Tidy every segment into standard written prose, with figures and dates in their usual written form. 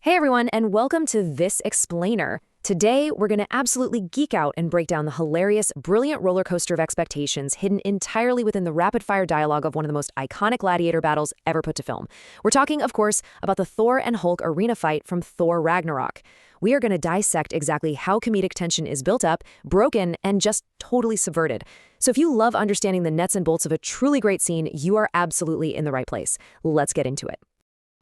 Hey everyone, and welcome to This Explainer. Today, we're going to absolutely geek out and break down the hilarious, brilliant roller coaster of expectations hidden entirely within the rapid-fire dialogue of one of the most iconic gladiator battles ever put to film. We're talking, of course, about the Thor and Hulk arena fight from Thor Ragnarok. We are going to dissect exactly how comedic tension is built up, broken, and just totally subverted. So if you love understanding the nuts and bolts of a truly great scene, you are absolutely in the right place. Let's get into it.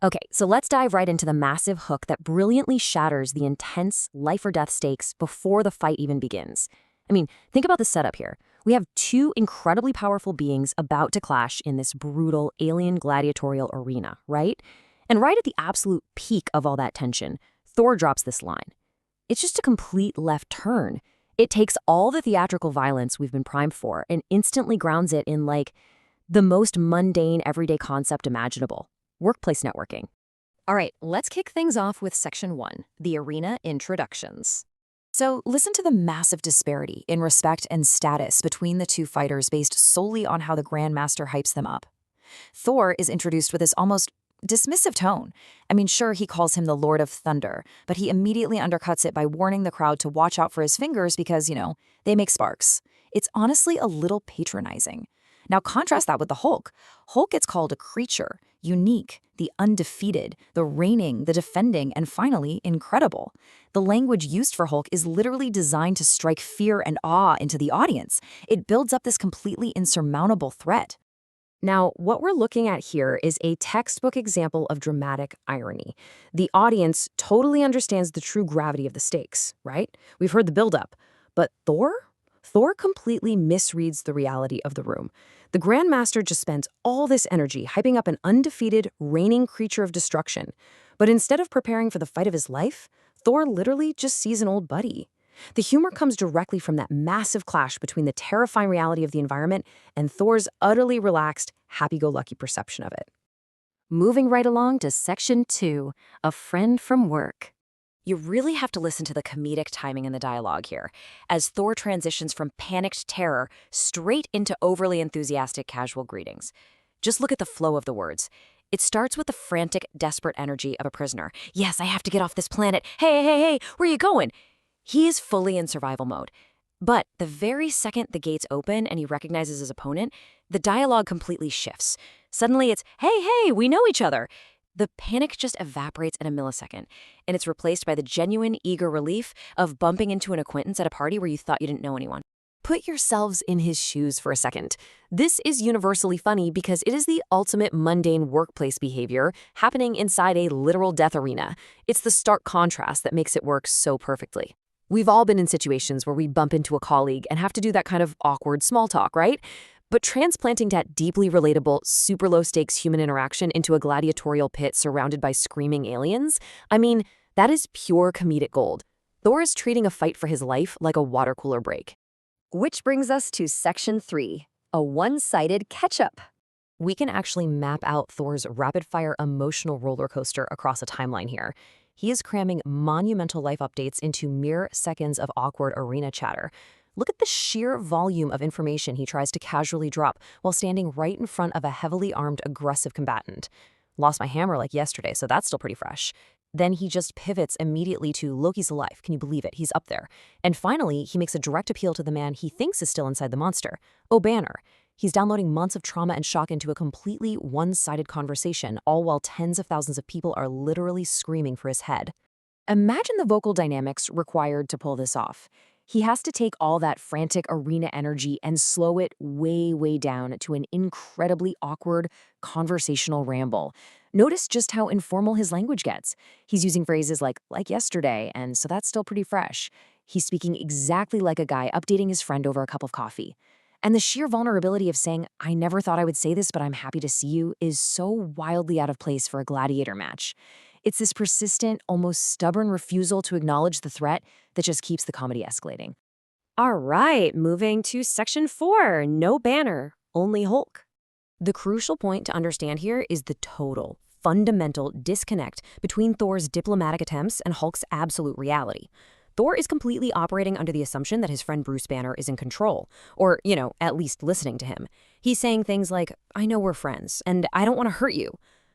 Okay, so let's dive right into the massive hook that brilliantly shatters the intense life-or-death stakes before the fight even begins. I mean, think about the setup here. We have two incredibly powerful beings about to clash in this brutal alien gladiatorial arena, right? And right at the absolute peak of all that tension, Thor drops this line. It's just a complete left turn. It takes all the theatrical violence we've been primed for and instantly grounds it in, like, the most mundane, everyday concept imaginable. Workplace networking. All right, let's kick things off with Section 1, the arena introductions. So listen to the massive disparity in respect and status between the two fighters based solely on how the Grandmaster hypes them up. Thor is introduced with this almost dismissive tone. I mean, sure, he calls him the Lord of Thunder, but he immediately undercuts it by warning the crowd to watch out for his fingers because, they make sparks. It's honestly a little patronizing. Now contrast that with the Hulk. Hulk gets called a creature, unique, the undefeated, the reigning, the defending, and finally, incredible. The language used for Hulk is literally designed to strike fear and awe into the audience. It builds up this completely insurmountable threat. Now, what we're looking at here is a textbook example of dramatic irony. The audience totally understands the true gravity of the stakes, right? We've heard the buildup. But Thor completely misreads the reality of the room. The Grandmaster just spends all this energy hyping up an undefeated, reigning creature of destruction. But instead of preparing for the fight of his life, Thor literally just sees an old buddy. The humor comes directly from that massive clash between the terrifying reality of the environment and Thor's utterly relaxed, happy-go-lucky perception of it. Moving right along to Section 2, a friend from work. You really have to listen to the comedic timing in the dialogue here, as Thor transitions from panicked terror straight into overly enthusiastic casual greetings. Just look at the flow of the words. It starts with the frantic, desperate energy of a prisoner. Yes, I have to get off this planet. Hey, where are you going? He is fully in survival mode. But the very second the gates open and he recognizes his opponent, the dialogue completely shifts. Suddenly it's, hey, we know each other. The panic just evaporates in a millisecond, and it's replaced by the genuine, eager relief of bumping into an acquaintance at a party where you thought you didn't know anyone. Put yourselves in his shoes for a second. This is universally funny because it is the ultimate mundane workplace behavior happening inside a literal death arena. It's the stark contrast that makes it work so perfectly. We've all been in situations where we bump into a colleague and have to do that kind of awkward small talk, right? But transplanting that deeply relatable, super low-stakes human interaction into a gladiatorial pit surrounded by screaming aliens, that is pure comedic gold. Thor is treating a fight for his life like a water cooler break. Which brings us to Section 3, a one-sided catch-up. We can actually map out Thor's rapid-fire emotional roller coaster across a timeline here. He is cramming monumental life updates into mere seconds of awkward arena chatter. Look at the sheer volume of information he tries to casually drop while standing right in front of a heavily armed, aggressive combatant. Lost my hammer like yesterday, so that's still pretty fresh. Then he just pivots immediately to Loki's alive. Can you believe it? He's up there. And finally, he makes a direct appeal to the man he thinks is still inside the monster. Oh, Banner. He's downloading months of trauma and shock into a completely one-sided conversation, all while tens of thousands of people are literally screaming for his head. Imagine the vocal dynamics required to pull this off. He has to take all that frantic arena energy and slow it way down to an incredibly awkward conversational ramble. Notice just how informal his language gets. He's using phrases like yesterday, and so that's still pretty fresh. He's speaking exactly like a guy updating his friend over a cup of coffee. And the sheer vulnerability of saying, I never thought I would say this, but I'm happy to see you, is so wildly out of place for a gladiator match. It's this persistent, almost stubborn refusal to acknowledge the threat that just keeps the comedy escalating. All right, moving to Section 4, no Banner, only Hulk. The crucial point to understand here is the total, fundamental disconnect between Thor's diplomatic attempts and Hulk's absolute reality. Thor is completely operating under the assumption that his friend Bruce Banner is in control, or, at least listening to him. He's saying things like, I know we're friends, and I don't want to hurt you.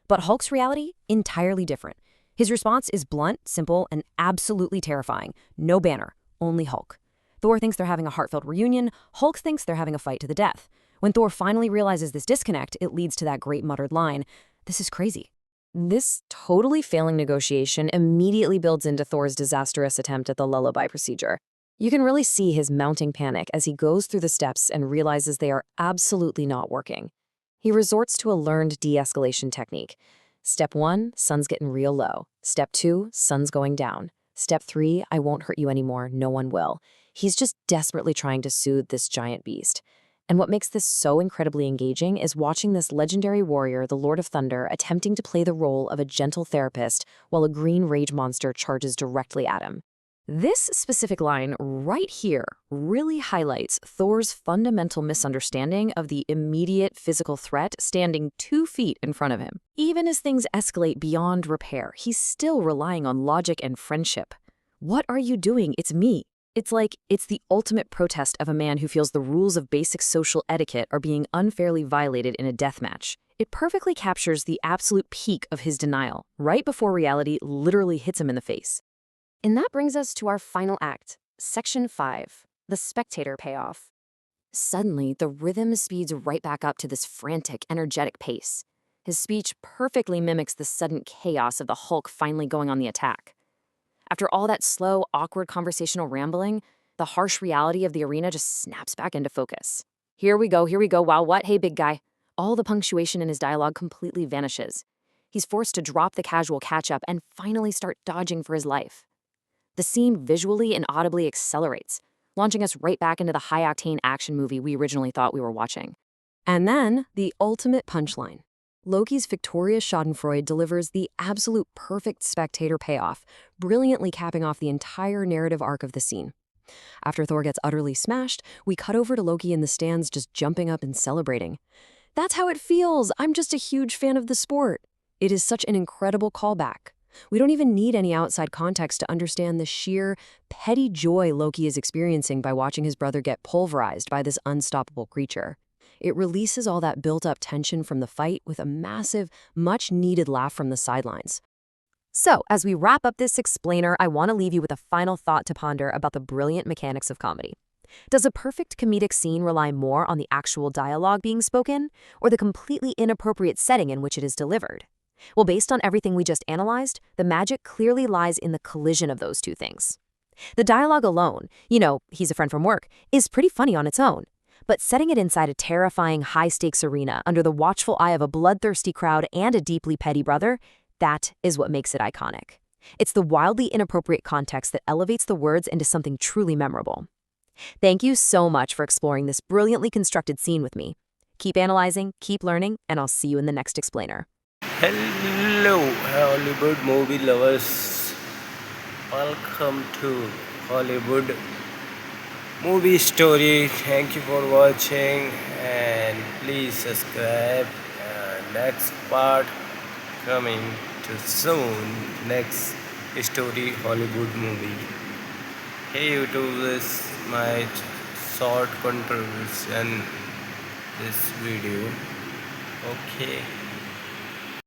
But Hulk's reality, entirely different. His response is blunt, simple, and absolutely terrifying. No banner, only Hulk. Thor thinks they're having a heartfelt reunion. Hulk thinks they're having a fight to the death. When Thor finally realizes this disconnect, it leads to that great muttered line, "This is crazy." This totally failing negotiation immediately builds into Thor's disastrous attempt at the lullaby procedure. You can really see his mounting panic as he goes through the steps and realizes they are absolutely not working. He resorts to a learned de-escalation technique. Step 1, sun's getting real low. Step 2, sun's going down. Step 3, I won't hurt you anymore, no one will. He's just desperately trying to soothe this giant beast. And what makes this so incredibly engaging is watching this legendary warrior, the Lord of Thunder, attempting to play the role of a gentle therapist while a green rage monster charges directly at him. This specific line right here really highlights Thor's fundamental misunderstanding of the immediate physical threat standing 2 feet in front of him. Even as things escalate beyond repair, he's still relying on logic and friendship. What are you doing? It's me. It's the ultimate protest of a man who feels the rules of basic social etiquette are being unfairly violated in a deathmatch. It perfectly captures the absolute peak of his denial, right before reality literally hits him in the face. And that brings us to our final act, Section 5, the spectator payoff. Suddenly, the rhythm speeds right back up to this frantic, energetic pace. His speech perfectly mimics the sudden chaos of the Hulk finally going on the attack. After all that slow, awkward conversational rambling, the harsh reality of the arena just snaps back into focus. Here we go, wow, what? Hey, big guy. All the punctuation in his dialogue completely vanishes. He's forced to drop the casual catch-up and finally start dodging for his life. The scene visually and audibly accelerates, launching us right back into the high-octane action movie we originally thought we were watching. And then, the ultimate punchline. Loki's victorious schadenfreude delivers the absolute perfect spectator payoff, brilliantly capping off the entire narrative arc of the scene. After Thor gets utterly smashed, we cut over to Loki in the stands just jumping up and celebrating. That's how it feels. I'm just a huge fan of the sport. It is such an incredible callback. We don't even need any outside context to understand the sheer, petty joy Loki is experiencing by watching his brother get pulverized by this unstoppable creature. It releases all that built-up tension from the fight with a massive, much-needed laugh from the sidelines. So, as we wrap up this explainer, I want to leave you with a final thought to ponder about the brilliant mechanics of comedy. Does a perfect comedic scene rely more on the actual dialogue being spoken, or the completely inappropriate setting in which it is delivered? Well, based on everything we just analyzed, the magic clearly lies in the collision of those two things. The dialogue alone, he's a friend from work, is pretty funny on its own. But setting it inside a terrifying high-stakes arena under the watchful eye of a bloodthirsty crowd and a deeply petty brother, that is what makes it iconic. It's the wildly inappropriate context that elevates the words into something truly memorable. Thank you so much for exploring this brilliantly constructed scene with me. Keep analyzing, keep learning, and I'll see you in the next explainer. Hello, Hollywood movie lovers. Welcome to Hollywood movie story. Thank you for watching and please subscribe. Next part coming to soon. Next story Hollywood movie. Hey YouTube, this is my short contribution this video. Okay.